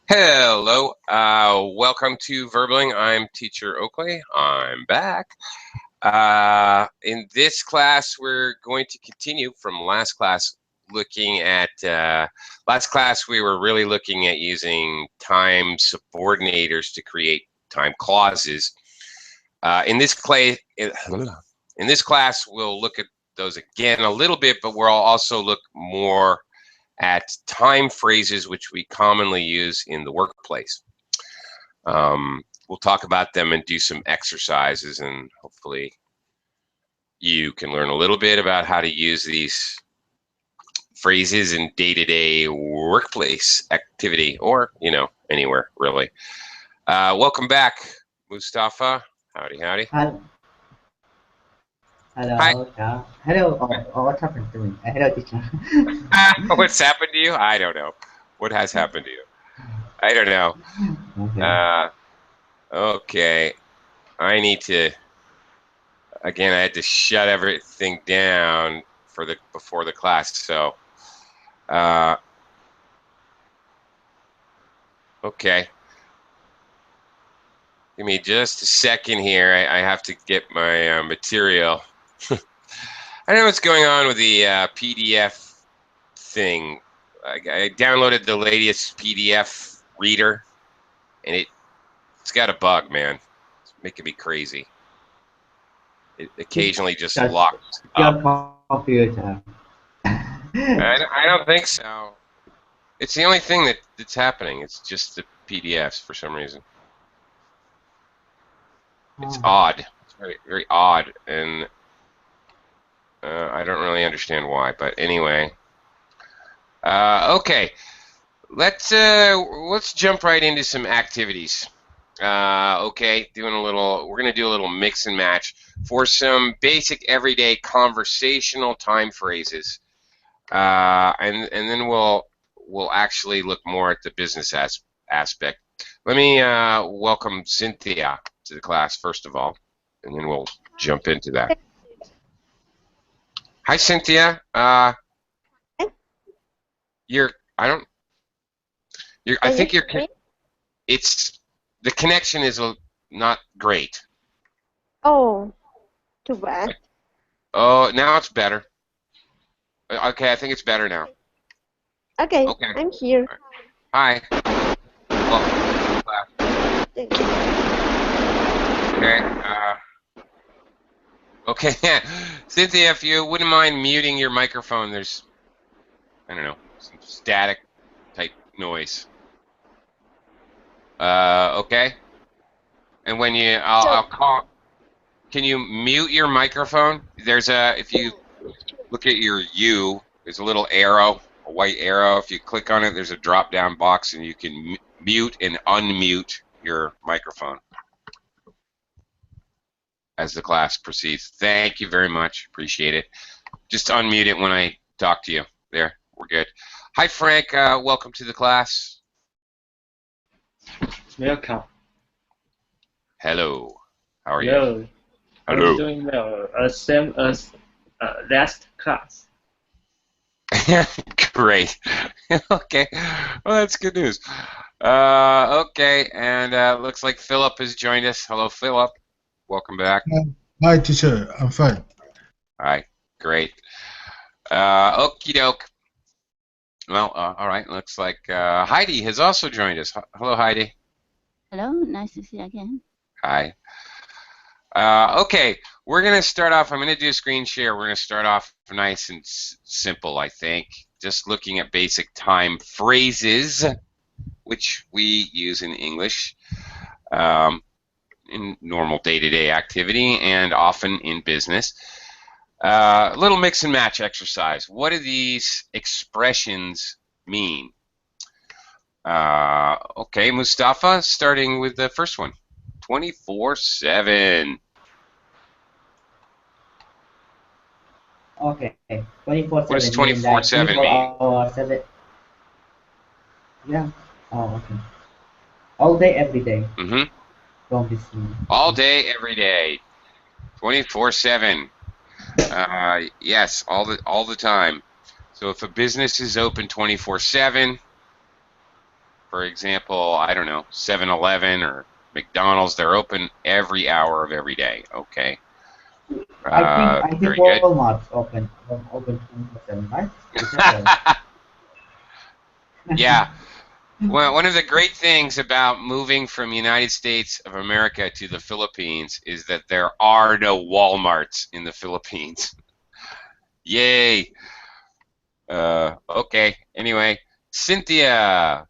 Hello, welcome to Verbling. I'm Teacher Oakley. I'm back. In this class, we're going to continue from last class. Last class, we were really looking at using time subordinators to create time clauses. In this class, we'll look at those again a little bit, but we'll also look more at time phrases which we commonly use in the workplace. We'll talk about them and do some exercises, and hopefully you can learn a little bit about how to use these phrases in day-to-day workplace activity, or anywhere really. Welcome back, Mustafa. Howdy. Hello. Hi. Hello. Yeah. Hello. What happened to me? Hello, teacher. What's happened to you? I don't know. What has happened to you? I don't know. Okay. Okay. I need to. Again, I had to shut everything down before the class. So, okay. Give me just a second here. I have to get my material. I don't know what's going on with the PDF thing. I downloaded the latest PDF reader, and it's got a bug, man. It's making me crazy. It occasionally just locks up. Your computer. I don't think so. It's the only thing that's happening. It's just the PDFs for some reason. It's odd. It's very, very odd, and I don't really understand why. But anyway, okay. Let's jump right into some activities. Okay, we're gonna do a little mix and match for some basic everyday conversational time phrases, and then we'll actually look more at the business aspect. Let me welcome Cynthia to the class first of all, and then we'll jump into that. Hi, Cynthia. I think it's the connection is not great. Oh, too bad. Oh, now it's better. Okay, I think it's better now. Okay, Okay. I'm here. Hi. Welcome to the class. Thank you. Okay. Cynthia, if you wouldn't mind muting your microphone, there's, I don't know, some static type noise. Okay. And when I'll call. Can you mute your microphone? If you look at your U, there's a little arrow, a white arrow. If you click on it, there's a drop-down box, and you can mute and unmute your microphone as the class proceeds. Thank you very much. Appreciate it. Just unmute it when I talk to you. There, we're good. Hi, Frank. Welcome to the class. Welcome. Hello. How are you? Hello. Hello. I'm doing well. Same as last class. Great. Okay. Well, that's good news. Okay, and looks like Philip has joined us. Hello, Philip. Welcome back. Hi, teacher. I'm fine. Hi. Great. Okie doke. Well, all right. Looks like Heidi has also joined us. Hello, Heidi. Hello, nice to see you again. Hi. Okay, we're going to start off. I'm going to do a screen share. We're going to start off nice and simple, I think. Just looking at basic time phrases, which we use in English in normal day-to-day activity and often in business. A little mix and match exercise. What do these expressions mean? Okay, Mustafa, starting with the first one. 24/7. Okay. 24/7. What does 24/7 mean? 24 hours, 7. Yeah. Oh, okay. All day, every day. Mm-hmm. From this. All day, every day. 24/7. Yes, all the time. So if a business is open 24/7, For example, I don't know, 7-Eleven or McDonald's, they're open every hour of every day. Okay. I think Very good. Walmart's open 24/7, right? Is that right? Yeah. Well, one of the great things about moving from United States of America to the Philippines is that there are no Walmarts in the Philippines. Yay. Okay. Anyway, Cynthia.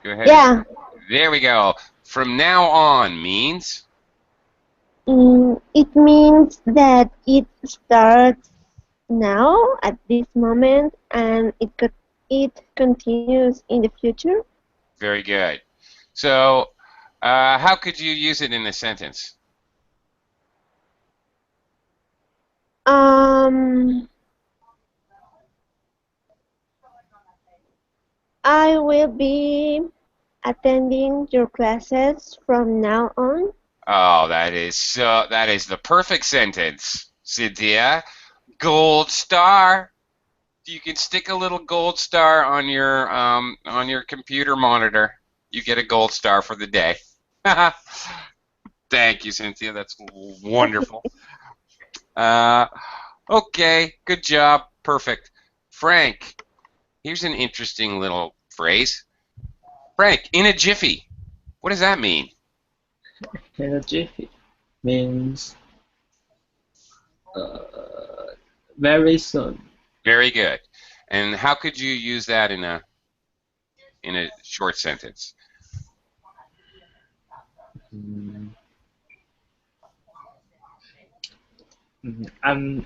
Go ahead. Yeah. There we go. From now on means? It means that it starts now at this moment and it continues in the future. Very good. So, how could you use it in a sentence? I will be attending your classes from now on. Oh, that is the perfect sentence, Cynthia. Gold star. You can stick a little gold star on your computer monitor. You get a gold star for the day. Thank you, Cynthia. That's wonderful. Okay, good job. Perfect. Frank, here's an interesting little phrase. Frank, in a jiffy. What does that mean? In a jiffy means very soon. Very good. And how could you use that in a short sentence? I'm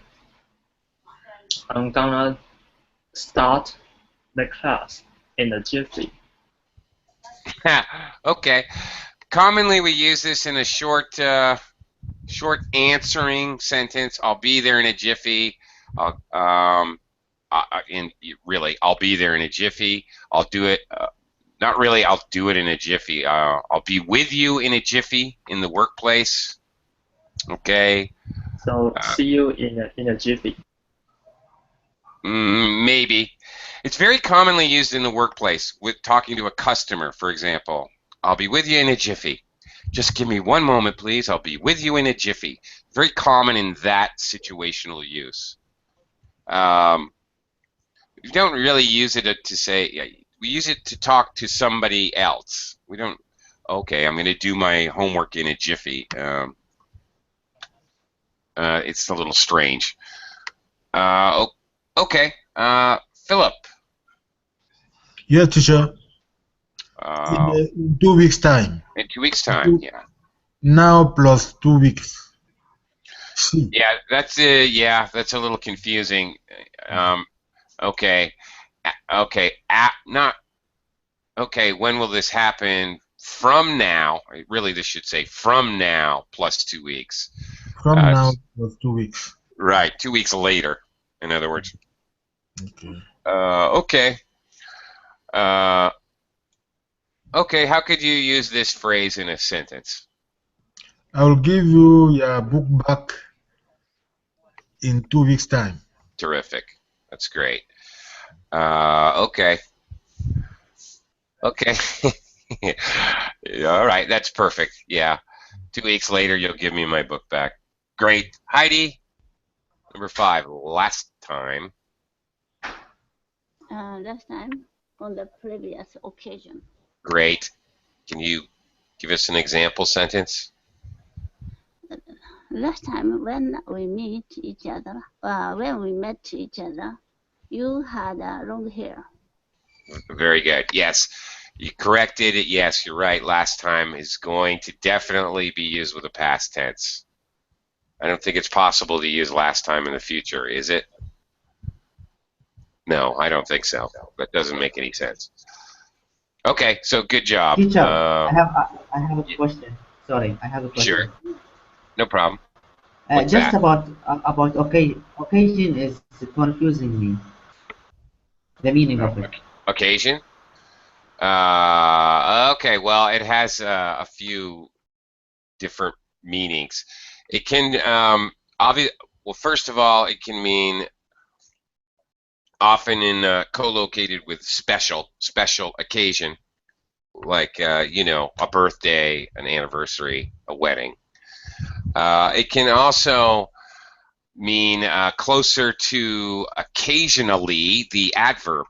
gonna start the class in a jiffy. Okay. Commonly, we use this in a short answering sentence. I'll be there in a jiffy. I'll be there in a jiffy. I'll do it. Not really. I'll do it in a jiffy. I'll be with you in a jiffy in the workplace. Okay. So see you in a jiffy. Maybe. It's very commonly used in the workplace with talking to a customer, for example. I'll be with you in a jiffy. Just give me one moment, please. I'll be with you in a jiffy. Very common in that situational use. We don't really use it to say, we use it to talk to somebody else. We don't, okay, I'm going to do my homework in a jiffy. It's a little strange. Okay, Philip. Yeah, teacher. In 2 weeks' time. In 2 weeks' time, yeah. Now plus 2 weeks. See. Yeah, that's a little confusing. Okay, when will this happen? From now, really, this should say from now plus 2 weeks. From now plus 2 weeks. Right, 2 weeks later, in other words. Okay. Okay. Okay, how could you use this phrase in a sentence? I will give you your book back in 2 weeks' time. Terrific. That's great. Okay. Okay. All right, that's perfect. Yeah. 2 weeks later, you'll give me my book back. Great. Heidi, number 5, last time. Last time on the previous occasion. Great. Can you give us an example sentence? Last time when we met each other, you had long hair. Very good. Yes. You corrected it. Yes, you're right. Last time is going to definitely be used with a past tense. I don't think it's possible to use last time in the future, is it? No, I don't think so. That doesn't make any sense. Okay, so good job. Teacher, I have a question. Sorry, I have a question. Sure. No problem. Just that? about occasion is confusing me. The meaning of it. Occasion? Okay, well, it has a few different meanings. It can, well, first of all, it can mean often in co-located with special occasion, like you know, a birthday, an anniversary, a wedding. It can also mean closer to occasionally, the adverb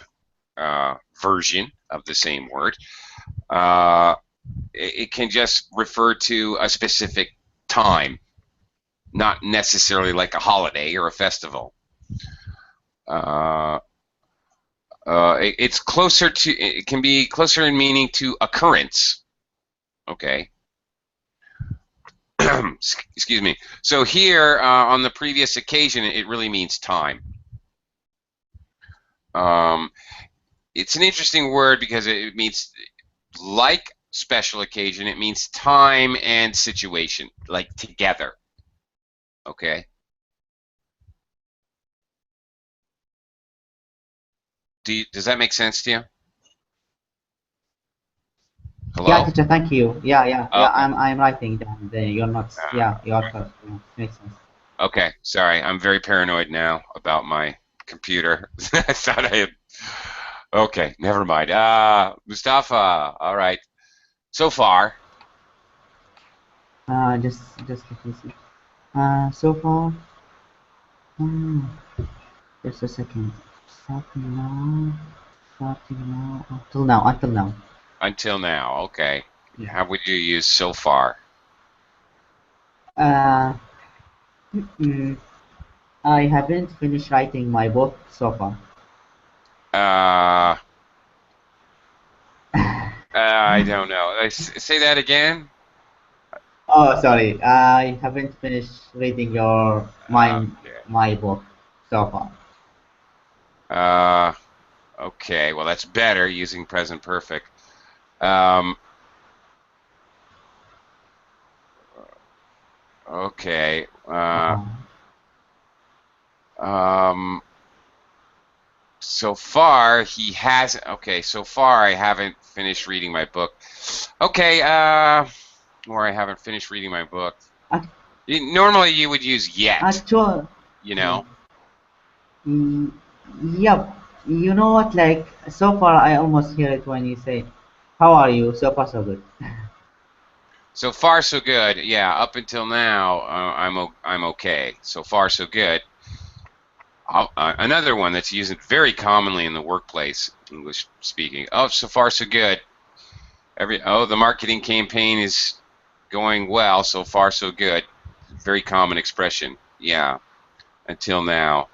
version of the same word. It can just refer to a specific time, not necessarily like a holiday or a festival. It's closer to, it can be closer in meaning to occurrence. Okay. Excuse me. So here, on the previous occasion, it really means time. It's an interesting word because it means, like special occasion, it means time and situation, like together. Okay. Does that make sense to you? Hello? Yeah, teacher, thank you. Yeah, yeah, yeah. Okay. I'm writing down your notes. Yeah, your thoughts. Yeah, makes sense. Okay, sorry. I'm very paranoid now about my computer. I thought I had. Okay, never mind. Mustafa, all right. So far, Just let me see. So far, hmm, just a second. Starting now, until now. until now, okay. Yeah. How would you use so far? Uh, I haven't finished writing my book so far. I don't know. Say that again. Oh, sorry. I haven't finished reading Okay. my book so far. Okay. Well, that's better using present perfect. Okay. So far he has. Okay. So far I haven't finished reading my book. Okay. Or I haven't finished reading my book. Act- Normally you would use yet. Actually, You know. yep. You know what? Like so far, I almost hear it when you say, "How are you?" So far, so good. So far so good. Yeah. Up until now, I'm okay. So far so good. Another one that's used very commonly in the workplace, English speaking. Oh, so far so good. The marketing campaign is going well. So far so good. Very common expression. Yeah. Until now.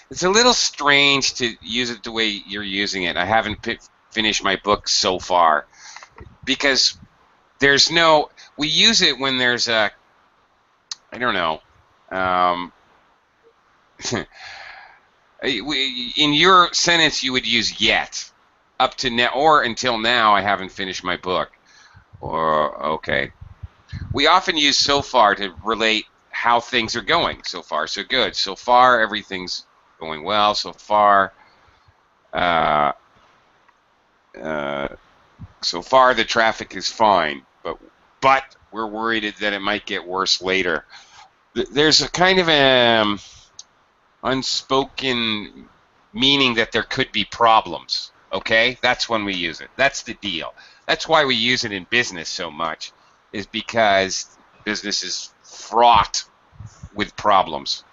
It's a little strange to use it the way you're using it. I haven't finished my book so far because there's no. We use it when there's a. I don't know. In your sentence, you would use yet. Up to now or until now, I haven't finished my book. Or okay. We often use so far to relate how things are going. So far, so good. So far, everything's going well. So far, so far the traffic is fine. But we're worried that it might get worse later. There's a kind of unspoken meaning that there could be problems. Okay, that's when we use it. That's the deal. That's why we use it in business so much, is because business is fraught with problems.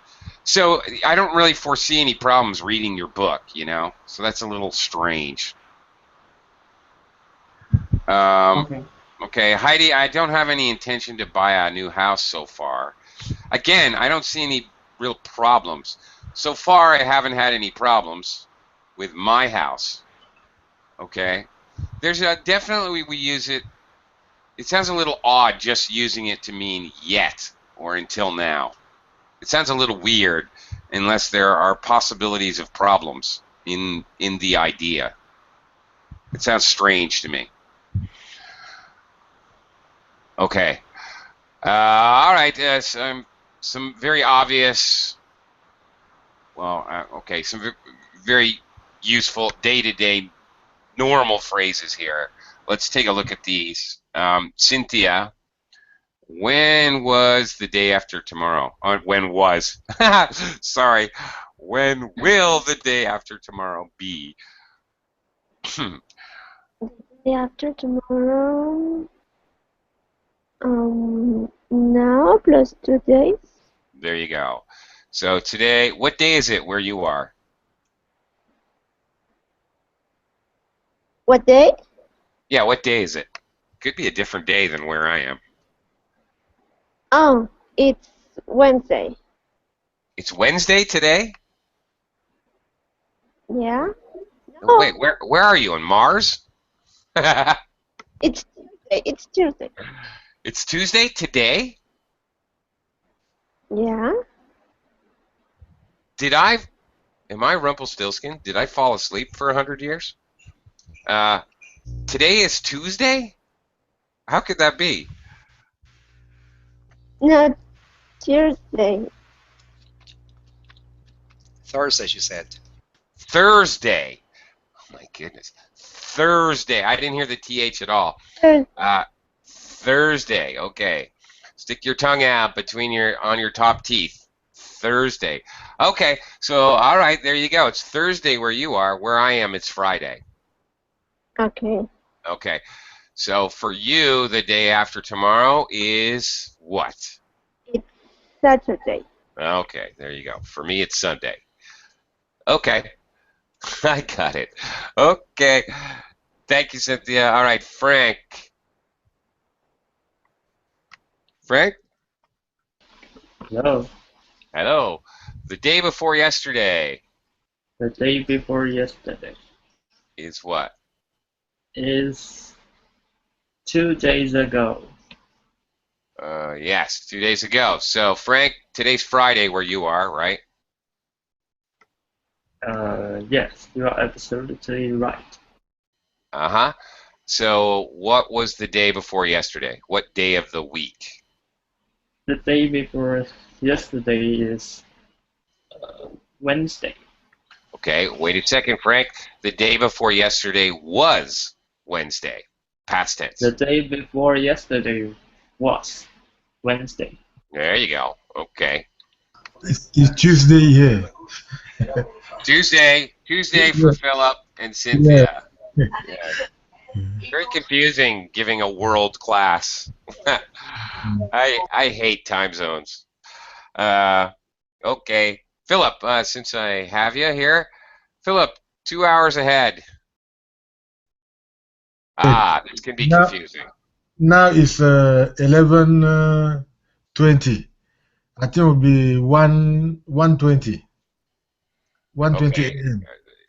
So I don't really foresee any problems reading your book, you know. So that's a little strange. Okay. Okay, Heidi, I don't have any intention to buy a new house so far. Again, I don't see any real problems. So far, I haven't had any problems with my house. Okay, there's definitely we use it. It sounds a little odd just using it to mean yet or until now. It sounds a little weird unless there are possibilities of problems in the idea. It sounds strange to me. Okay. All right. Some very obvious. Well, okay. Some very useful day-to-day normal phrases here. Let's take a look at these. Cynthia, when was the day after tomorrow? When was? Sorry. When will the day after tomorrow be? Day after tomorrow. Now plus 2 days. There you go. So today, what day is it where you are? What day? Yeah, what day is it? Could be a different day than where I am. Oh, it's Wednesday. It's Wednesday today? Yeah. Oh, wait, where are you, on Mars? It's Tuesday. It's Tuesday. It's Tuesday today? Yeah. Am I Rumpelstiltskin? Did I fall asleep for 100 years? Today is Tuesday? How could that be? No, Tuesday. Thursday, she said. Thursday. Oh my goodness. Thursday. I didn't hear the TH at all. Thursday. Thursday. Okay. Stick your tongue out on your top teeth. Thursday. Okay. So, all right, there you go. It's Thursday where you are. Where I am, it's Friday. Okay. Okay. So for you, the day after tomorrow is what? It's Saturday. Okay, there you go. For me, it's Sunday. Okay. I got it. Okay. Thank you, Cynthia. All right, Frank. Frank? Hello. Hello. The day before yesterday The day before yesterday is what? is 2 days ago. Yes, 2 days ago. So, Frank, today's Friday where you are, right? Yes, you are absolutely right. Uh-huh. So, what was the day before yesterday? What day of the week? The day before yesterday is Wednesday. Okay, wait a second, Frank. The day before yesterday was Wednesday. Past tense. The day before yesterday was Wednesday. There you go. Okay. It's Tuesday here. Tuesday for Philip and Cynthia. Yeah. Very confusing giving a world class. I hate time zones. Okay. Philip, since I have you here, Philip, 2 hours ahead. This can be confusing. Now it's 11:20. I think it will be 1:20. 1:20 a.m.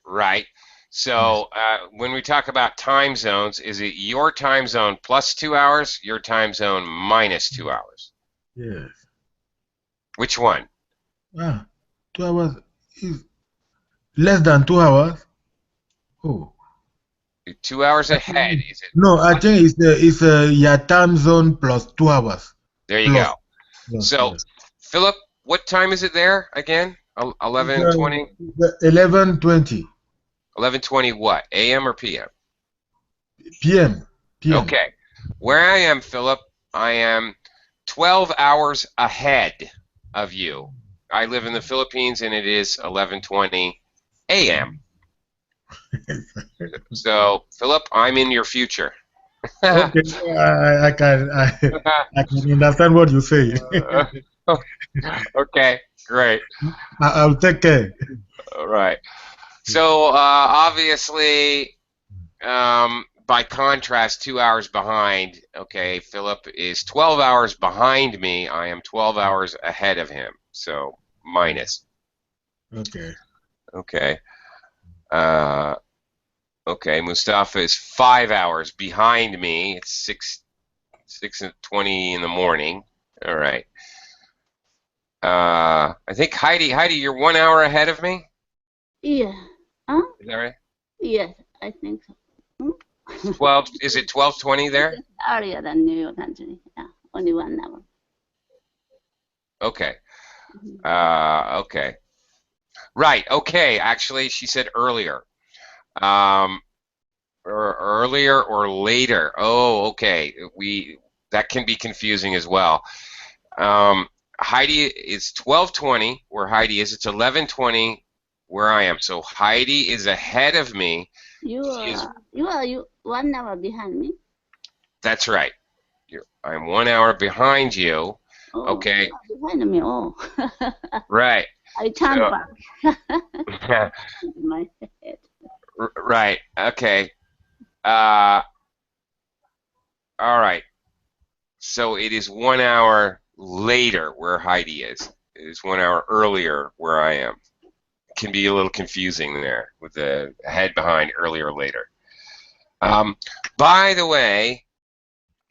Right. So when we talk about time zones, is it your time zone plus 2 hours, your time zone minus 2 hours? Yes. Which one? 2 hours is less than 2 hours. Oh. 2 hours ahead, is it? No, I think it's your time zone plus 2 hours. There you Plus. go. Plus, So, yes. Philip, what time is it there again? 11:20? 11:20 11:20 what? AM or PM? p.m. Okay. Where I am, Philip, I am 12 hours ahead of you. I live in the Philippines and it is 11:20 AM. So, Philip, I'm in your future. Okay, I can understand what you say. Okay, great. I'll take care. All right. So obviously, by contrast, 2 hours behind. Okay, Philip is 12 hours behind me. I am 12 hours ahead of him. So minus. Okay. Okay. Okay. Mustafa is 5 hours behind me. It's 6:20 in the morning. All right. I think Heidi, you're 1 hour ahead of me. Yeah. Huh? Is that right? Yes, I think so. 12. Is it 12:20 there? It's earlier than New York, actually. Yeah, only 1 hour. Okay. Okay. Right. Okay. Actually, she said earlier. Or earlier or later. Oh, okay. That can be confusing as well. Heidi is 12:20 where Heidi is. It's 11:20 where I am. So Heidi is ahead of me. You She is, are 1 hour behind me. that's right. I'm 1 hour behind you. Oh, Okay. you are behind me. Oh, Right. I turned So- back. My head. Right. Okay. All right. So it is 1 hour later where Heidi is. It is 1 hour earlier where I am. Can be a little confusing there with the head behind earlier or later. By the way,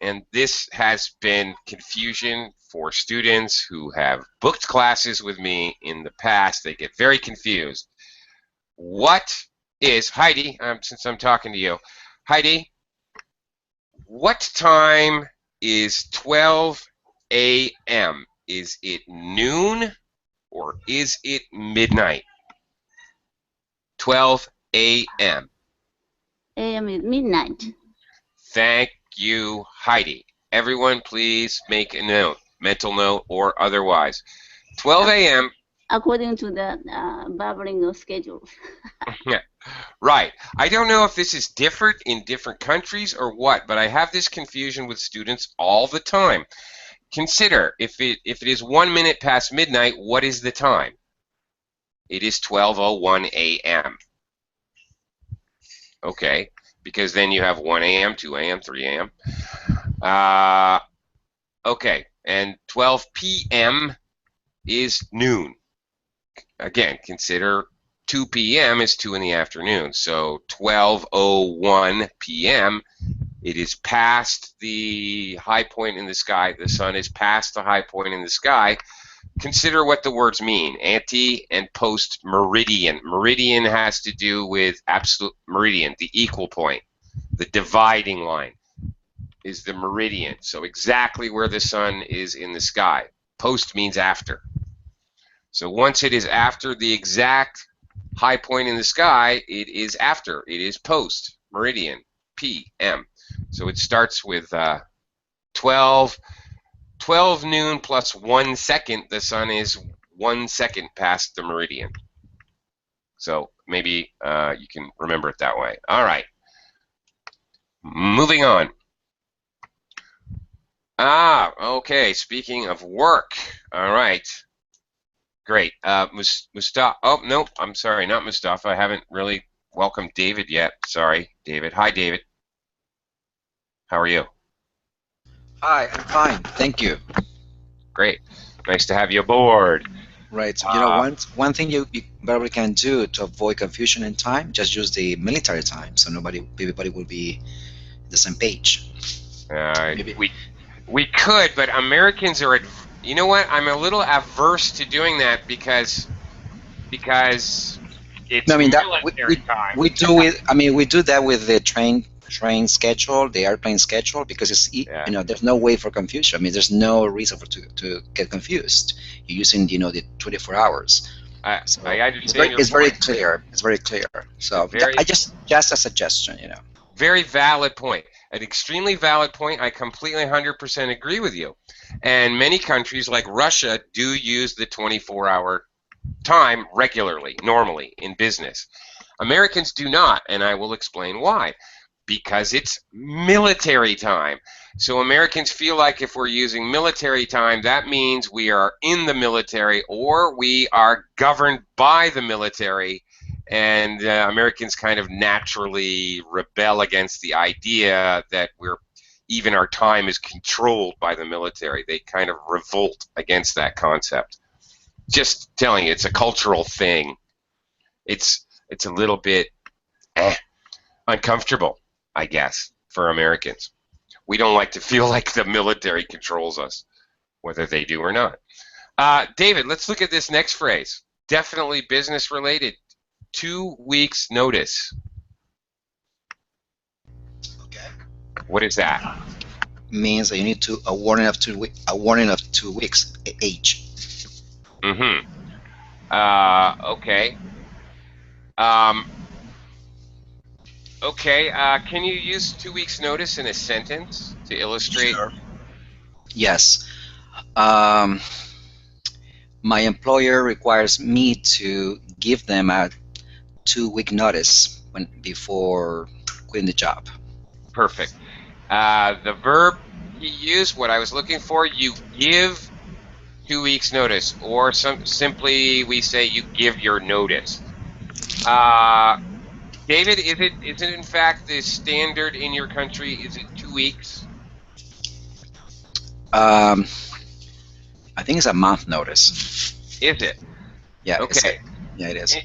and this has been confusion for students who have booked classes with me in the past. They get very confused. What is, Heidi, since I'm talking to you, Heidi, what time is 12 a.m.? Is it noon or is it midnight? 12 a.m. AM is midnight. Thank you, Heidi. Everyone, please make a note, mental note or otherwise. 12 a.m. According to the bubbling schedule. Right. I don't know if this is different in different countries or what, but I have this confusion with students all the time. Consider, if it is 1 minute past midnight, what is the time? It is 12:01 a.m. Okay, because then you have 1 a.m., 2 a.m., 3 a.m. Okay, and 12 p.m. is noon. Again, consider 2 p.m. is 2 in the afternoon. So 12:01 p.m. It is past the high point in the sky. The sun is past the high point in the sky. Consider what the words mean. Ante and post meridian. Meridian has to do with absolute meridian, the equal point. The dividing line is the meridian. So exactly where the sun is in the sky. Post means after. So once it is after the exact high point in the sky, it is after. It is post meridian, PM. So it starts with 12 noon plus 1 second. The sun is 1 second past the meridian. So maybe you can remember it that way. All right. Moving on. Okay. Speaking of work. All right. Great. Mustafa. Oh, no, I'm sorry. Not Mustafa. I haven't really welcomed David yet. Sorry, David. Hi, David. How are you? Hi, I'm fine. Thank you. Great. Nice to have you aboard. Right. So, you know, one thing you probably can do to avoid confusion in time, just use the military time, so everybody will be the same page. Maybe. We could, but Americans are. You know what? I'm a little averse to doing that because it's No, I mean that military time. we do it. I mean, we do that with the train schedule, the airplane schedule, because it's you know, there's no way for confusion. I mean, there's no reason to get confused. You're using, you know, the 24 hours. I understand. It's very clear. It's very clear. So I just a suggestion, you know. Very valid point. An extremely valid point. I completely 100% agree with you. And many countries like Russia do use the 24-hour time regularly, normally in business. Americans do not, and I will explain why. Because it's military time. So Americans feel like if we're using military time, that means we are in the military or we are governed by the military. And Americans kind of naturally rebel against the idea that even our time is controlled by the military. They kind of revolt against that concept. Just telling you, it's a cultural thing. It's a little bit uncomfortable, I guess, for Americans. We don't like to feel like the military controls us, whether they do or not. David, let's look at this next phrase. Definitely business related. 2 weeks notice. Okay. What is that? Means that you need a warning of 2 weeks. A warning of 2 weeks age. Mm-hmm. Okay. Okay. Can you use 2 weeks notice in a sentence to illustrate? Sure. Yes. My employer requires me to give them a 2-week notice before quitting the job. Perfect. The verb you use, what I was looking for, you give 2 weeks notice, or simply we say you give your notice. David, is it in fact the standard in your country? Is it 2 weeks? I think it's a month notice. Is it? Yeah. Okay. Yeah, it is.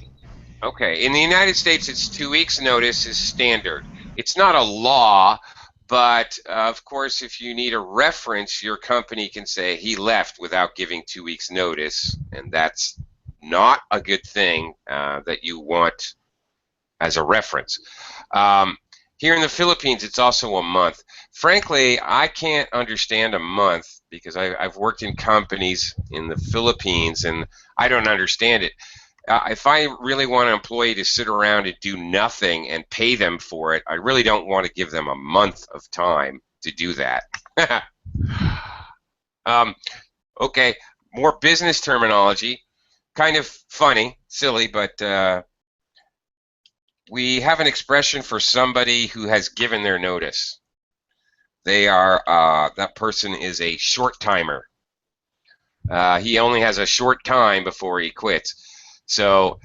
Okay. In the United States, it's 2 weeks notice is standard. It's not a law, but of course, if you need a reference, your company can say he left without giving 2 weeks notice, and that's not a good thing that you want as a reference. Here in the Philippines, it's also a month. Frankly, I can't understand a month because I've worked in companies in the Philippines and I don't understand it. If I really want an employee to sit around and do nothing and pay them for it, I really don't want to give them a month of time to do that. Okay, more business terminology. Kind of funny, silly, but we have an expression for somebody who has given their notice. They are, that person is a short timer. He only has a short time before he quits. So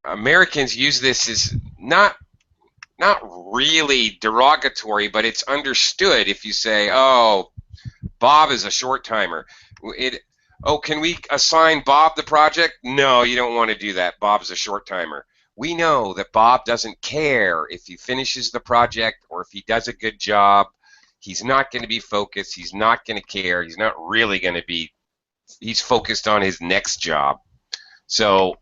Americans use this as not really derogatory, but it's understood if you say, oh, Bob is a short timer. Oh, can we assign Bob the project? No, you don't want to do that. Bob's a short timer. We know that Bob doesn't care if he finishes the project or if he does a good job. He's not going to be focused. He's not going to care. He's not really going to be, he's focused on his next job. So,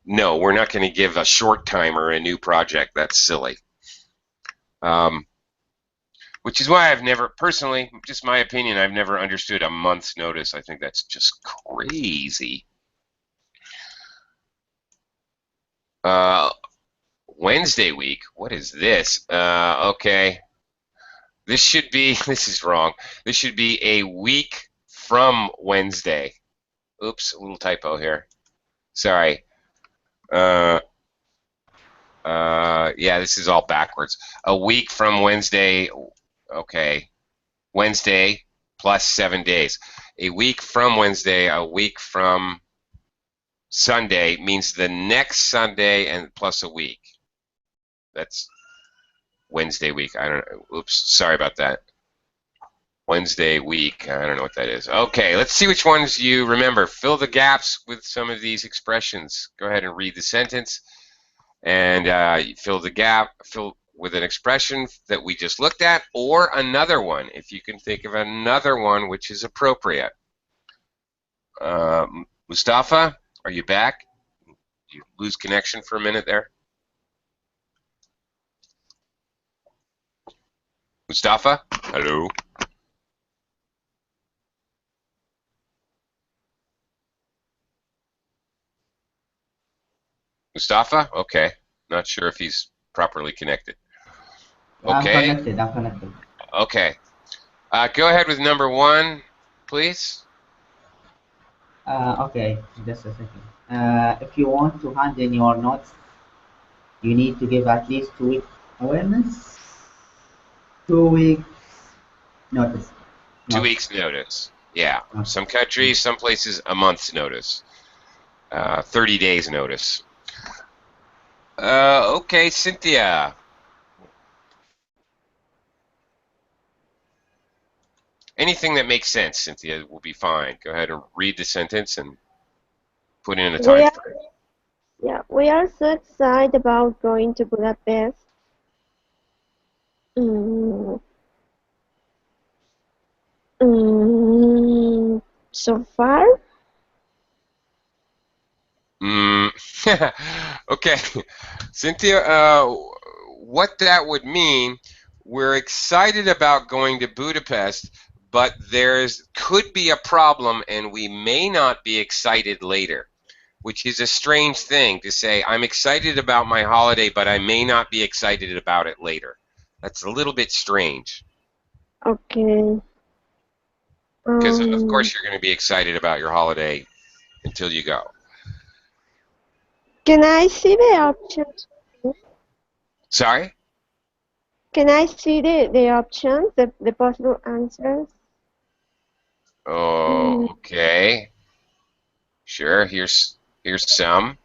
no, we're not going to give a short timer a new project. That's silly. Which is why I've never, personally, just my opinion, I've never understood a month's notice. I think that's just crazy. Wednesday week, what is this? Okay. This should be, this is wrong. This should be a week from Wednesday. Oops, a little typo here. Sorry. Yeah, this is all backwards. A week from Wednesday. Okay, Wednesday plus 7 days. A week from Wednesday, a week from Sunday means the next Sunday and plus a week. That's Wednesday week. I don't know. Oops, sorry about that. Wednesday week. I don't know what that is. Okay, let's see which ones you remember. Fill the gaps with some of these expressions. Go ahead and read the sentence and fill the gap. Fill with an expression that we just looked at, or another one, if you can think of another one which is appropriate. Mustafa, are you back? Did you lose connection for a minute there? Mustafa? Hello? Mustafa? Okay. Not sure if he's properly connected. Okay. I'm connected. Okay. Go ahead with number 1, please. Okay, just a second. If you want to hand in your notes, you need to give at least 2 weeks awareness. 2 weeks notice. 2 weeks notice. Yeah. Some countries, some places, a month's notice. 30 days notice. Okay, Cynthia. Anything that makes sense, Cynthia, will be fine. Go ahead and read the sentence and put in a time frame. Yeah, we are so excited about going to Budapest. So far? Okay, Cynthia, what that would mean, we're excited about going to Budapest, but could be a problem and we may not be excited later, which is a strange thing to say. I'm excited about my holiday, but I may not be excited about it later. That's a little bit strange. Okay. Because of course you're going to be excited about your holiday until you go. Can I see the options? Sorry? Can I see the options, the possible answers? Oh, okay. Sure, here's some.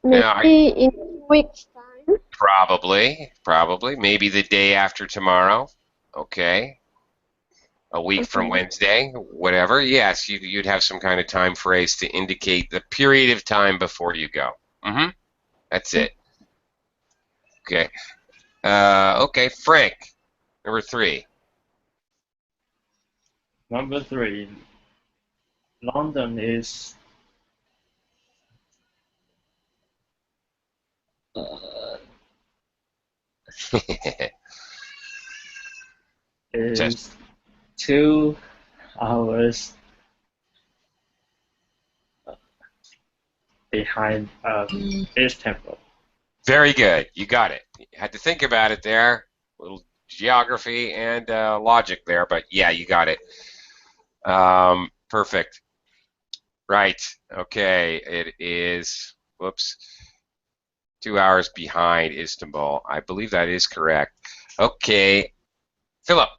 Now, Maybe in 2 weeks' time. probably. Maybe the day after tomorrow. Okay. A week from Okay. Wednesday, whatever. Yes, you'd have some kind of time phrase to indicate the period of time before you go. That's it. Okay. Okay, Frank, number 3. Number 3, London is is 2 hours behind Istanbul. Very good. You got it. You had to think about it there. A little geography and logic there, but yeah, you got it. Perfect. Right. Okay. It is, whoops, 2 hours behind Istanbul. I believe that is correct. Okay. Philip.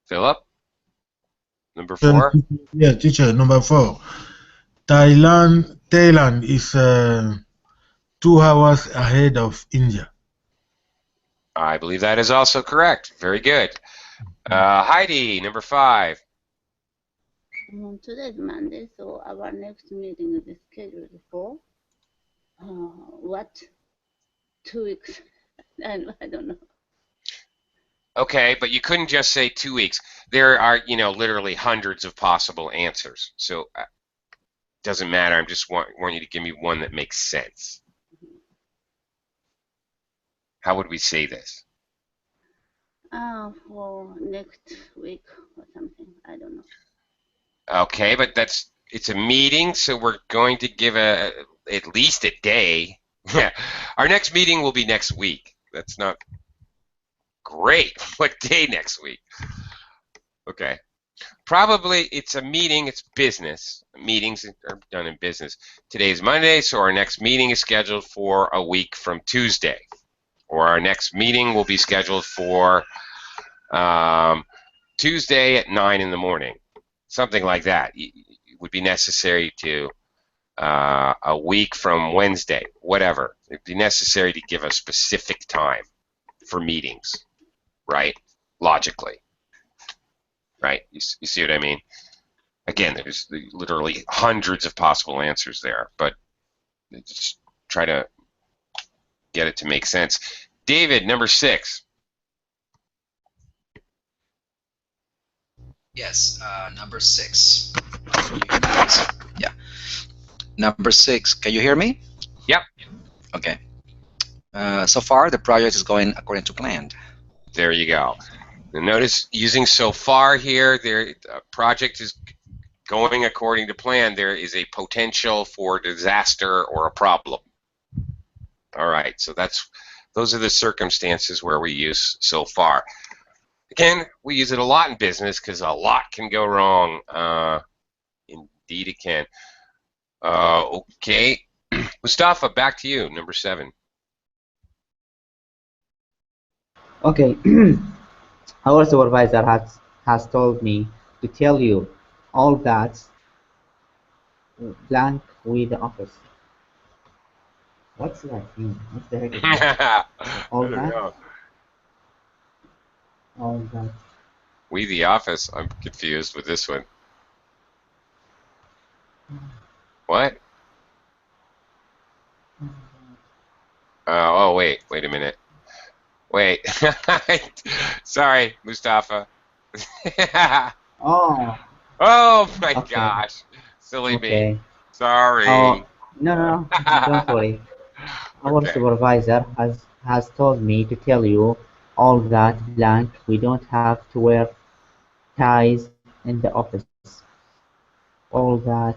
Philip? Number 4? Yeah, teacher, number 4. Thailand is 2 hours ahead of India. I believe that is also correct. Very good. Heidi, number 5. Today is Monday, so our next meeting is scheduled for what? 2 weeks. I don't know. Okay, but you couldn't just say 2 weeks. There are, literally hundreds of possible answers. So doesn't matter. I just want you to give me one that makes sense. How would we say this? For next week or something. I don't know. Okay, but it's a meeting, so we're going to give at least a day. Our next meeting will be next week. That's not great. What day next week? Okay. Probably it's a meeting, it's business. Meetings are done in business. Today's Monday, so our next meeting is scheduled for a week from Tuesday. Or our next meeting will be scheduled for Tuesday at 9 in the morning. Something like that. It would be necessary to a week from Wednesday, whatever. It'd be necessary to give a specific time for meetings, right? Logically. Right? You see what I mean? Again, there's literally hundreds of possible answers there, but just try to get it to make sense. David, number 6. Yes, number 6. Yeah. Number 6. Can you hear me? Yep. Okay. So far, the project is going according to plan. There you go. And notice using so far here, the project is going according to plan. There is a potential for disaster or a problem. All right, so those are the circumstances where we use so far. Again, we use it a lot in business because a lot can go wrong. Indeed it can. Okay. Mustafa, back to you, number 7. Okay. Our supervisor has told me to tell you all that blank with the office. What's that mean? What the heck is that? All that? All that. We the office. I'm confused with this one. What? Oh, wait a minute. Wait. Sorry, Mustafa. Oh. Oh my Okay. gosh. Silly Okay. me. Sorry. Oh, no. Don't worry. Our Okay. supervisor has told me to tell you all that blank. We don't have to wear ties in the office. All that.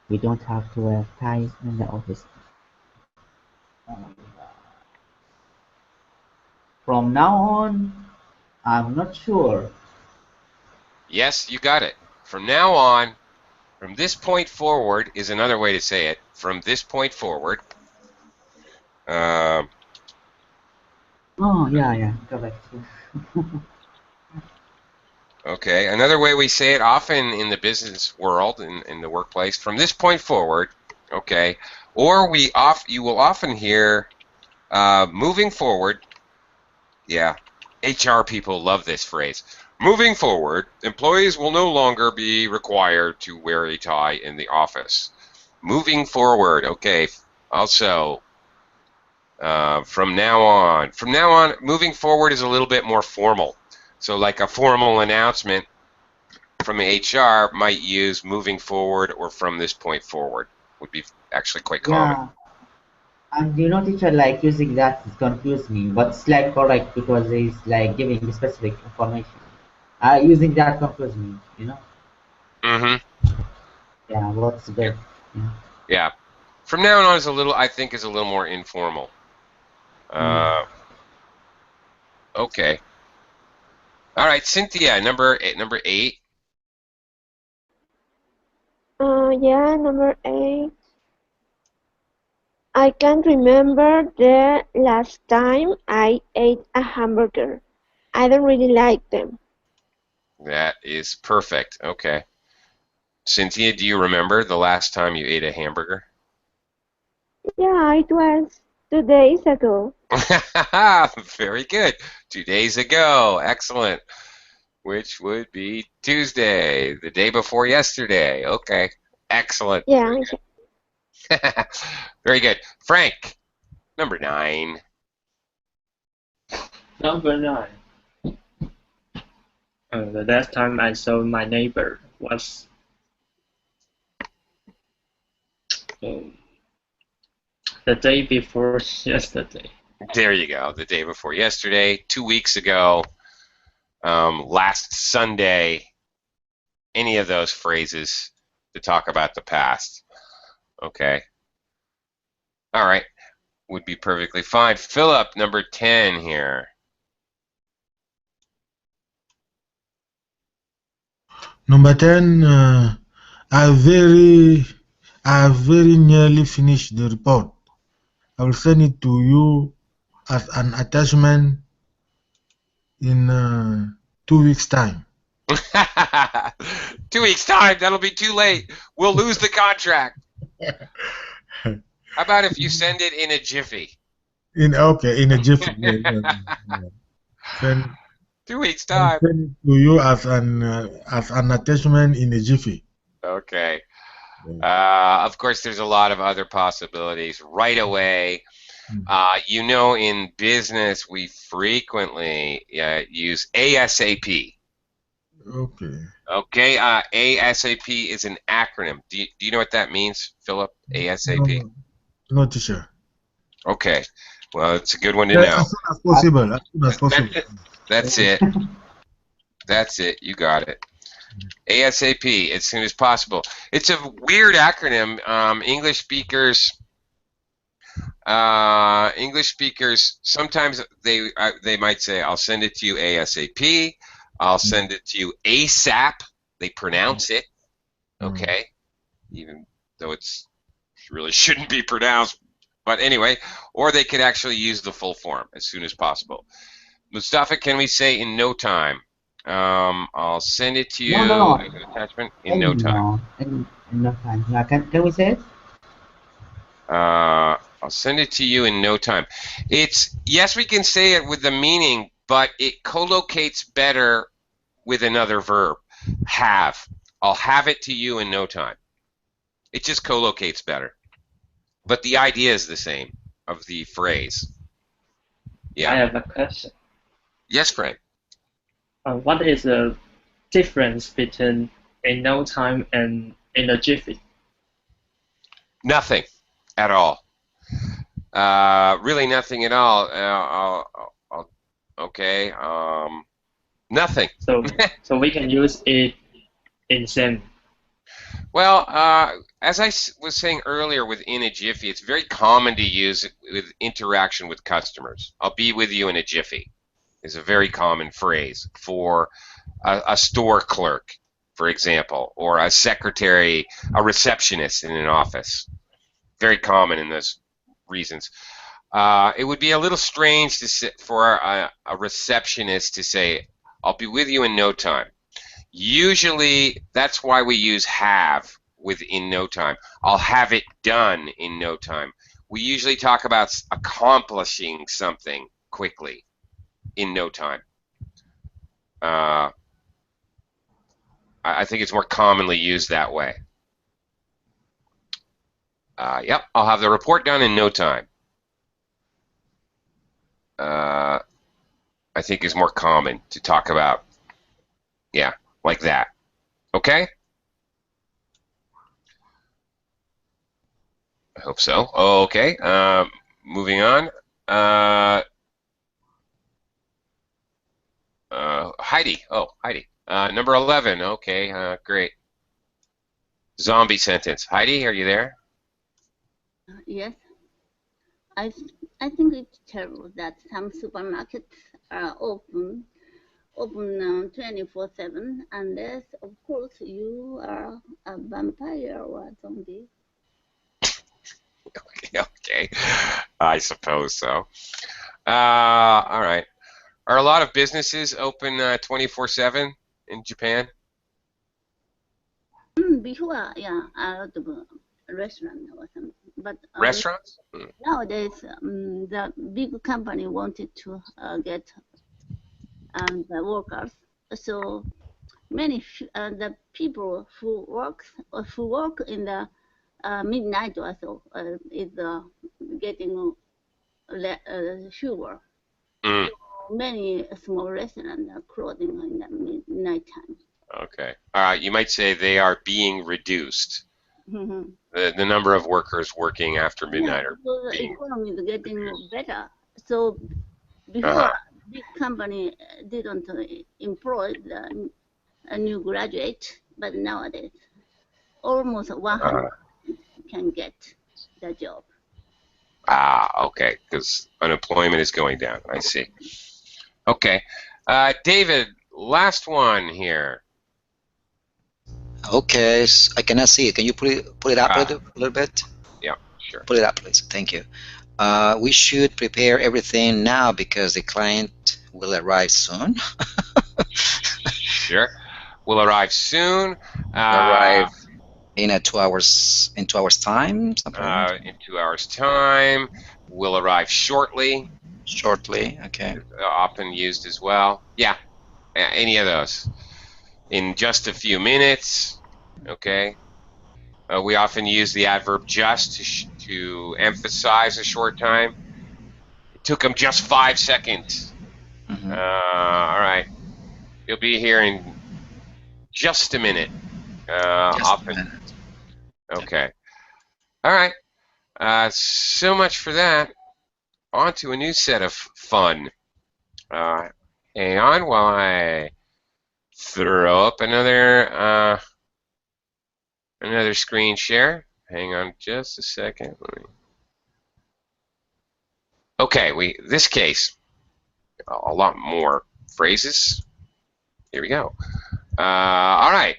We don't have to wear ties in the office. From now on, I'm not sure. Yes, you got it. From now on, from this point forward is another way to say it. From this point forward. Oh, yeah, correct. Okay, another way we say it often in the business world, in the workplace, from this point forward, okay, or you will often hear moving forward. Yeah, HR people love this phrase. Moving forward, employees will no longer be required to wear a tie in the office. Moving forward, okay, also from now on, moving forward is a little bit more formal. So like a formal announcement from HR might use moving forward or from this point forward would be actually quite common. Yeah, and teacher, like using that is confuse me, but it's like correct because it's like giving specific information. Using that confuse me. Mm-hmm. Yeah, what's good? Yeah. Yeah. From now on is I think is a little more informal. Okay. All right, Cynthia, number 8. Yeah, number 8. I can't remember the last time I ate a hamburger. I don't really like them. That is perfect. Okay. Cynthia, do you remember the last time you ate a hamburger? Yeah, it was 2 days ago. Very good. 2 days ago. Excellent. Which would be Tuesday, the day before yesterday. Okay. Excellent. Yeah. Very good. Frank, number 9. Number 9. The last time I saw my neighbor was the day before yesterday. There you go. The day before yesterday, 2 weeks ago, last Sunday, any of those phrases to talk about the past. Okay. All right. Would be perfectly fine. Philip, number 10 here. Number 10, I very nearly finished the report. I will send it to you as an attachment in 2 weeks' time. 2 weeks' time? That'll be too late. We'll lose the contract. How about if you send it in a jiffy? In a jiffy. Send 2 weeks' time. send it to you as an attachment in a jiffy. Okay. Of course, there's a lot of other possibilities. Right away, in business, we frequently use ASAP. Okay. Okay, ASAP is an acronym. Do you know what that means, Philip? ASAP? No, teacher. Okay. Well, it's a good one to know. As soon as possible. As soon as possible. That's it. That's it. You got it. ASAP, as soon as possible. It's a weird acronym. English speakers sometimes they might say, "I'll send it to you ASAP." I'll send it to you ASAP. They pronounce it, okay, even though it's really shouldn't be pronounced. But anyway, or they could actually use the full form, as soon as possible. Mustafa, can we say in no time? I'll send it to you No. as an attachment in no time. In no time. Yeah, can we say it? I'll send it to you in no time. Yes, we can say it with the meaning, but it collocates better with another verb. Have. I'll have it to you in no time. It just collocates better. But the idea is the same of the phrase. Yeah. I have a question. Yes, Frank. What is the difference between in no time and in a jiffy? Nothing at all. Really nothing at all. Okay. Nothing. So we can use it in same. Well, as I was saying earlier with in a jiffy, it's very common to use it with interaction with customers. I'll be with you in a jiffy. is a very common phrase for a store clerk, for example, or a secretary, a receptionist in an office. Very common in those reasons. It would be a little strange to sit for a receptionist to say, "I'll be with you in no time." Usually, that's why we use have with in no time. I'll have it done in no time. We usually talk about accomplishing something quickly in no time. I think it's more commonly used that way. Yep, I'll have the report done in no time. I think is more common to talk about. Yeah, like that. Okay? I hope so. Okay, moving on. Heidi. Oh, Heidi. Number 11. Okay, great. Zombie sentence. Heidi, are you there? Yes. I think it's terrible that some supermarkets are open 24/7, unless, of course, you are a vampire or a zombie. Okay. I suppose so. All right. Are a lot of businesses open 24/7 in Japan? Before, yeah, a lot of restaurant or something. But Restaurants? nowadays, the big company wanted to get the workers. So many the people who work in the midnight or so is getting fewer. Mm. Many small restaurants are closing in the midnight time. Okay. All right. You might say they are being reduced. Mm-hmm. The number of workers working after midnight Yeah, are so the being. economy is getting better. So before, big company didn't employ a new graduate, but nowadays almost 100 can get the job. Okay, because unemployment is going down. I see. Okay. David, last one here. Okay, so I cannot see it. Can you put it up a little bit? Yeah, sure. Put it up, please. Thank you. We should prepare everything now because the client will arrive soon. Sure. Will arrive soon. Arrive in 2 hours. In 2 hours time. Something like that. In 2 hours time. Will arrive shortly. Shortly. Okay. Often used as well. Yeah. Any of those. In just a few minutes. Okay. We often use the adverb just to emphasize a short time. It took him just 5 seconds. Mm-hmm. All right. He'll be here in just a minute. Just a minute. Okay. All right. So much for that. On to a new set of fun. Hang on while I throw up another screen share. Hang on just a second. Okay, this case, a lot more phrases. Here we go. All right.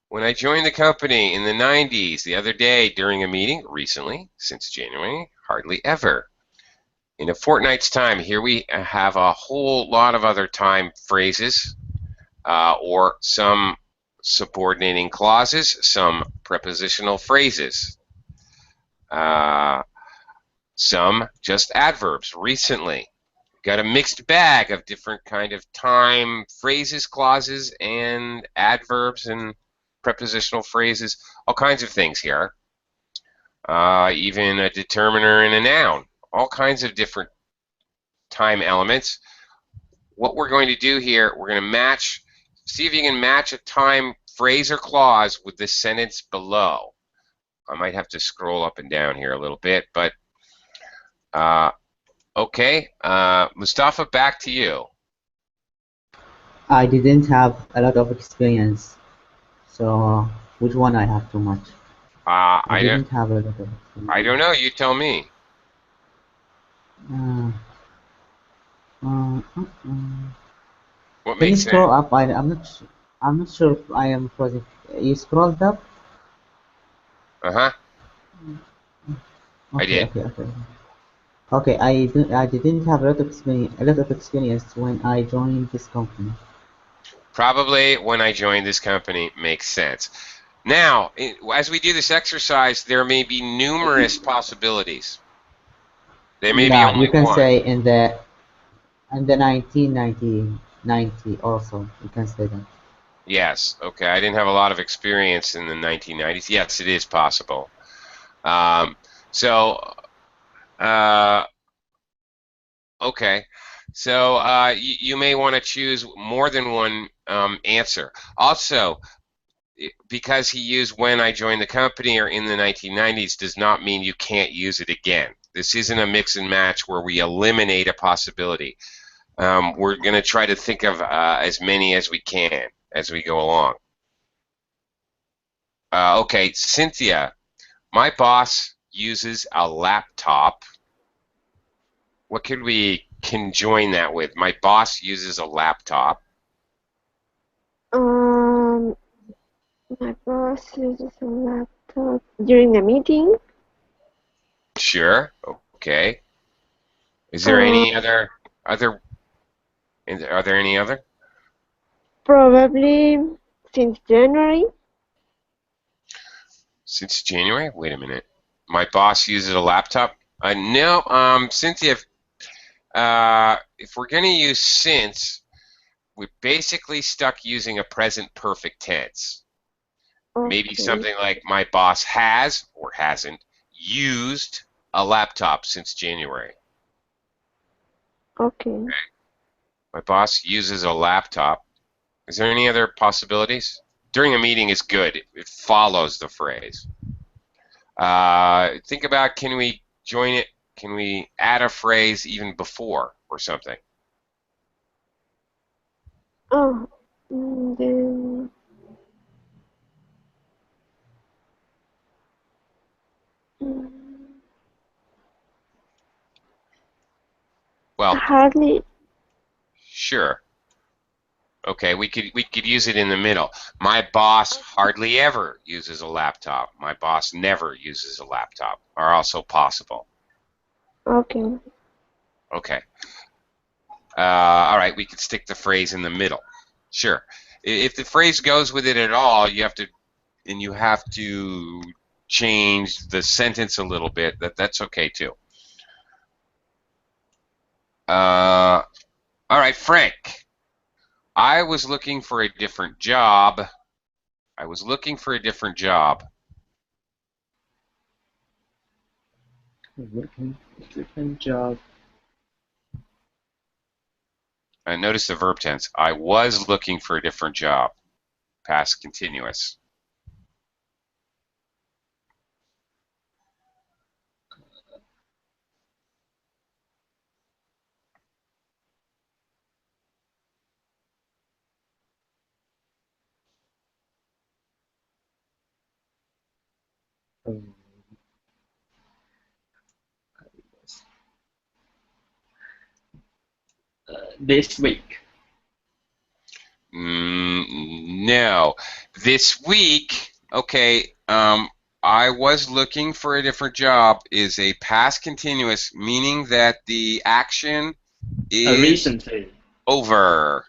When I joined the company in the 90s, the other day during a meeting, recently, since January, hardly ever. In a fortnight's time, here we have a whole lot of other time phrases or some subordinating clauses, some prepositional phrases, some just adverbs. Recently, got a mixed bag of different kind of time phrases, clauses, and adverbs and prepositional phrases, all kinds of things here. Even a determiner and a noun, all kinds of different time elements. What we're going to do here, we're going to see if you can match a time phrase or clause with the sentence below. I might have to scroll up and down here a little bit, but okay. Mustafa, back to you. I didn't have a lot of experience, so which one I have too much? I didn't have a lot of experience. I don't know. You tell me. What Can you makes scroll sense? up? I'm not sure if I am frozen. You scrolled up? Uh-huh. I Okay, did. okay, okay. Okay, I didn't have a lot of experience when I joined this company. Probably when I joined this company makes sense. Now, as we do this exercise, there may be numerous possibilities. There may be Yeah, you only can one. say in the 1990 also. You can say that. Yes. Okay. I didn't have a lot of experience in the 1990s. Yes, it is possible. So, okay. So you may want to choose more than one answer. Also, because he used when I joined the company or in the 1990s does not mean you can't use it again. This isn't a mix and match where we eliminate a possibility. We're going to try to think of as many as we can as we go along. Okay, Cynthia, my boss uses a laptop. What could we conjoin that with? My boss uses a laptop. Um, my boss uses a laptop during a meeting. Sure. Okay. Is there Uh, any other? Are there any other? Probably since January. Since January? Wait a minute. My boss uses a laptop? No, Cynthia, if we're going to use since, we're basically stuck using a present perfect tense. Maybe Okay. something like my boss has or hasn't used a laptop since January. Okay. My boss uses a laptop. Is there any other possibilities? During a meeting is good. It follows the phrase. Think about, can we join it? Can we add a phrase even before or something? Oh, then mm, Well, hardly. sure. Okay, we could use it in the middle. My boss hardly ever uses a laptop. My boss never uses a laptop are also possible. Okay. Okay. All right, we could stick the phrase in the middle. Sure. If the phrase goes with it at all, you have to change the sentence a little bit. That's okay too. All right, Frank. I was looking for a different job. I was looking for a different job. Different job. Notice the verb tense. I was looking for a different job. Past continuous. Um, this week. No. This week, okay, I was looking for a different job is a past continuous, meaning that the action is Recently. over.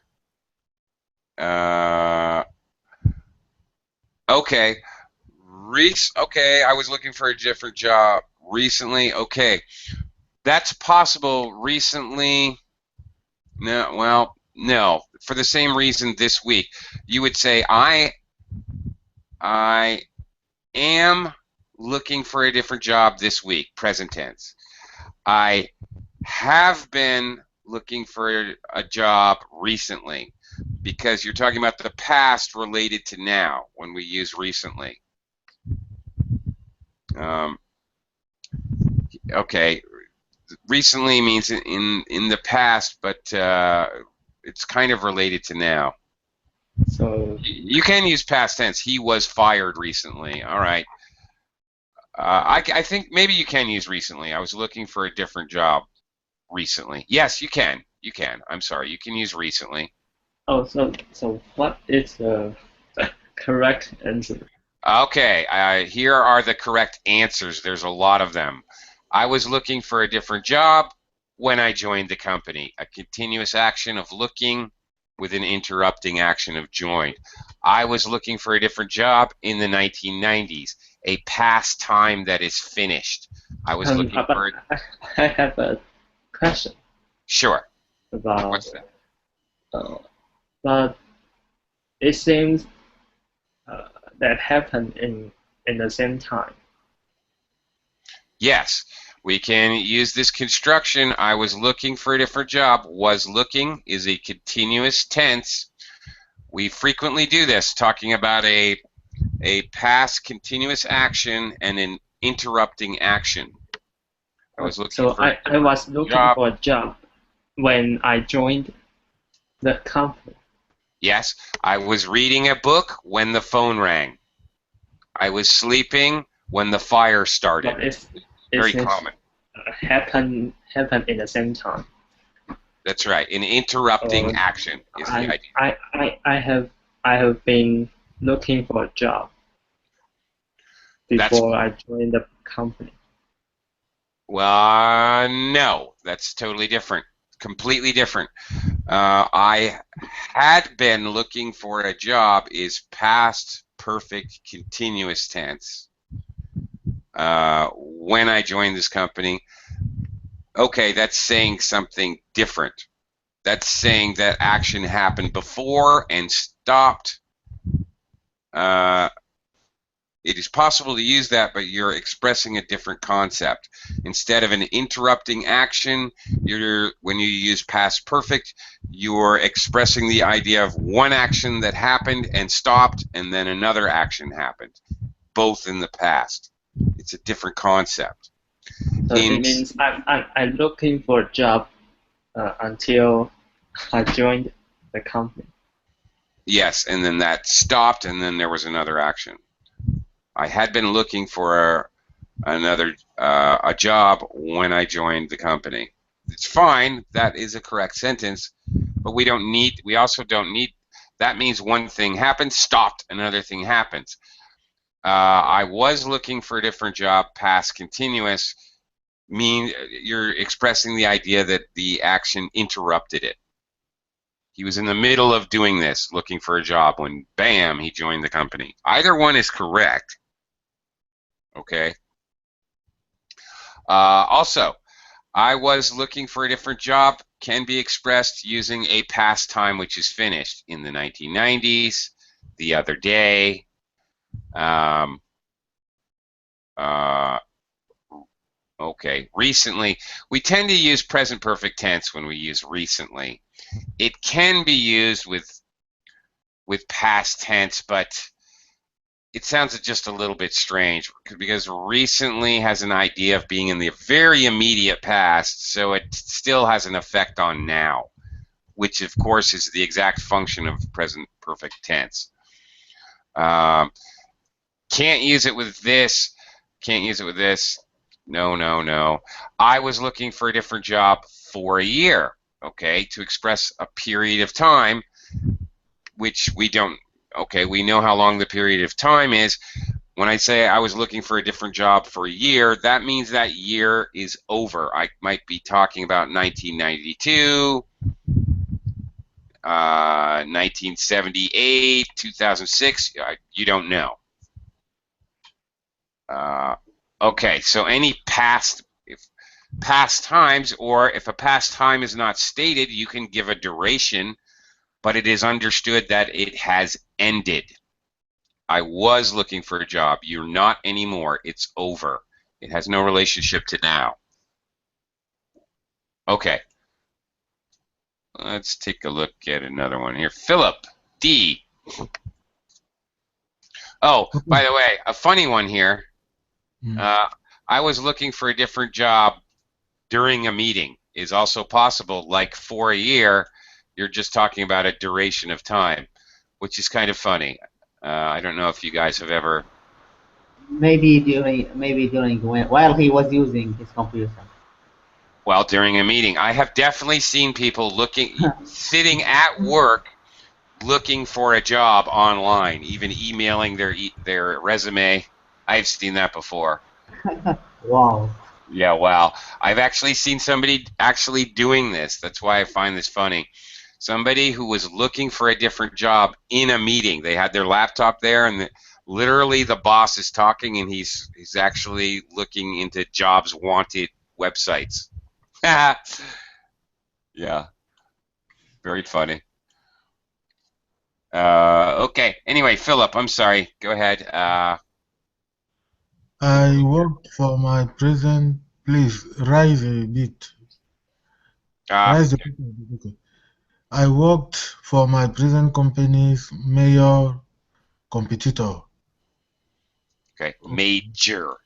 Okay. Okay, I was looking for a different job recently. Okay. That's possible recently. No, well, no. For the same reason this week. You would say I am looking for a different job this week, present tense. I have been looking for a job recently because you're talking about the past related to now when we use recently. Okay, recently means in the past, but it's kind of related to now. So You can use past tense. He was fired recently. All right. I think maybe you can use recently. I was looking for a different job recently. Yes, you can. You can. I'm sorry. You can use recently. Oh, so what is the correct answer? Okay, here are the correct answers. There's a lot of them. I was looking for a different job when I joined the company. A continuous action of looking with an interrupting action of joined. I was looking for a different job in the 1990s. A past time that is finished. I was looking but for. I have a question Sure. about. What's that? But it seems that happened in the same time. Yes, we can use this construction. I was looking for a different job. Was looking is a continuous tense. We frequently do this, talking about a past continuous action and an interrupting action. I was looking So for I was looking for a job when I joined the company. Yes, I was reading a book when the phone rang. I was sleeping when the fire started. But Very common. Happen in the same time. That's right. An interrupting action is the idea. I have been looking for a job before I joined the company. Well, no, that's totally different. Completely different. I had been looking for a job is past perfect continuous tense. When I joined this company, okay, that's saying something different. That's saying that action happened before and stopped. It is possible to use that, but you're expressing a different concept. Instead of an interrupting action, when you use past perfect, you're expressing the idea of one action that happened and stopped, and then another action happened, both in the past. It's a different concept. So it means I'm looking for a job until I joined the company. Yes, and then that stopped, and then there was another action. I had been looking for a job when I joined the company. It's fine. That is a correct sentence, but we also don't need. That means one thing happened, stopped, another thing happens. I was looking for a different job. Past continuous mean you're expressing the idea that the action interrupted it. He was in the middle of doing this, looking for a job, when bam, he joined the company. Either one is correct. Okay. Also, I was looking for a different job can be expressed using a past time which is finished. In the 1990s, the other day. Okay, recently. We tend to use present perfect tense when we use recently. It can be used with past tense, but it sounds just a little bit strange because recently has an idea of being in the very immediate past, so it still has an effect on now, which of course is the exact function of present perfect tense. Can't use it with this. Can't use it with this. No. I was looking for a different job for a year, okay, to express a period of time, which we don't. Okay, we know how long the period of time is. When I say I was looking for a different job for a year, that means that year is over. I might be talking about 1992, 1978, 2006. You don't know. Okay, so any past times, or if a past time is not stated, you can give a duration, but it is understood that it has ended. I was looking for a job. You're not anymore. It's over. It has no relationship to now. Okay. Let's take a look at another one here. Philip D. Oh, by the way, a funny one here. I was looking for a different job during a meeting is also possible, like for a year. You're just talking about a duration of time, which is kind of funny. I don't know if you guys have ever. Maybe during while he was using his computer. Well, during a meeting, I have definitely seen people sitting at work, looking for a job online, even emailing their resume. I've seen that before. Wow. Yeah, wow. I've actually seen somebody actually doing this. That's why I find this funny. Somebody who was looking for a different job in a meeting. They had their laptop there, and literally the boss is talking, and he's actually looking into jobs wanted websites. Yeah, very funny. Okay. Anyway, Philip, I'm sorry. Go ahead. I worked for my present. Please rise a bit. Rise a bit. Okay. I worked for my present company's major competitor. Okay. Major.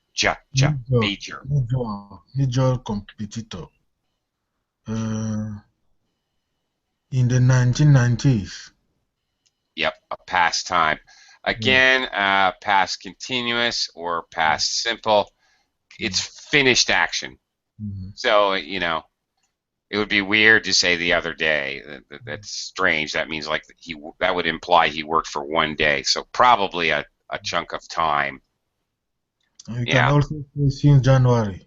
Major competitor. In the 1990s. Yep, a past time. Again, past continuous or past simple. It's finished action. So, you know, it would be weird to say the other day. That's strange. That means like that would imply he worked for one day. So probably a chunk of time. You can also say since January.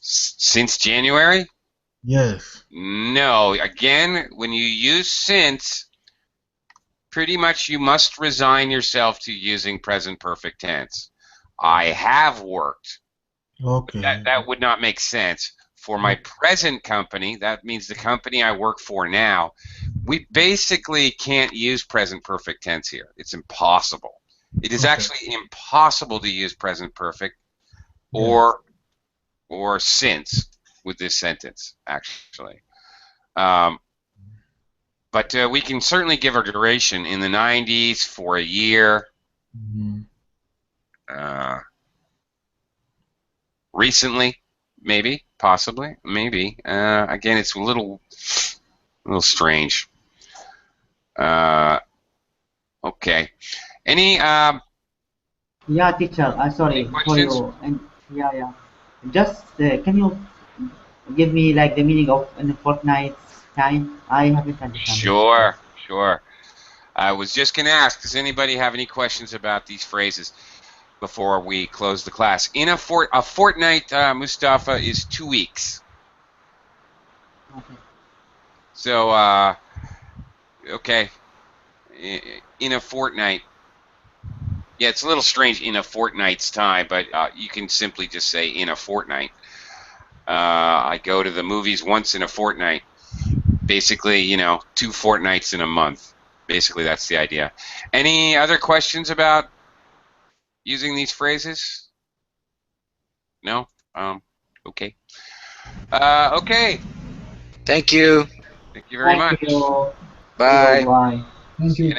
Since January? Yes. No. Again, when you use since, pretty much you must resign yourself to using present perfect tense. I have worked. Okay. That would not make sense. For my present company, that means the company I work for now, we basically can't use present perfect tense here. It's impossible. It is actually impossible to use present perfect or since with this sentence, actually. But we can certainly give a duration in the 90s for a year. Recently, maybe, possibly, maybe. Again, it's a little strange. Okay. Any? Yeah, teacher. Sorry for you. And yeah. Just can you give me like the meaning of in a fortnight's time? I haven't understood. Sure. I was just going to ask, does anybody have any questions about these phrases before we close the class? In a fortnight, Mustafa, is 2 weeks. Okay. So, okay, in a fortnight. Yeah, it's a little strange in a fortnight's time, but you can simply just say in a fortnight. I go to the movies once in a fortnight. Basically, you know, 2 fortnights in a month. Basically, that's the idea. Any other questions about using these phrases? No? Okay. Okay. Thank you. Thank you very much. Thank you. Bye. Bye. Thank you.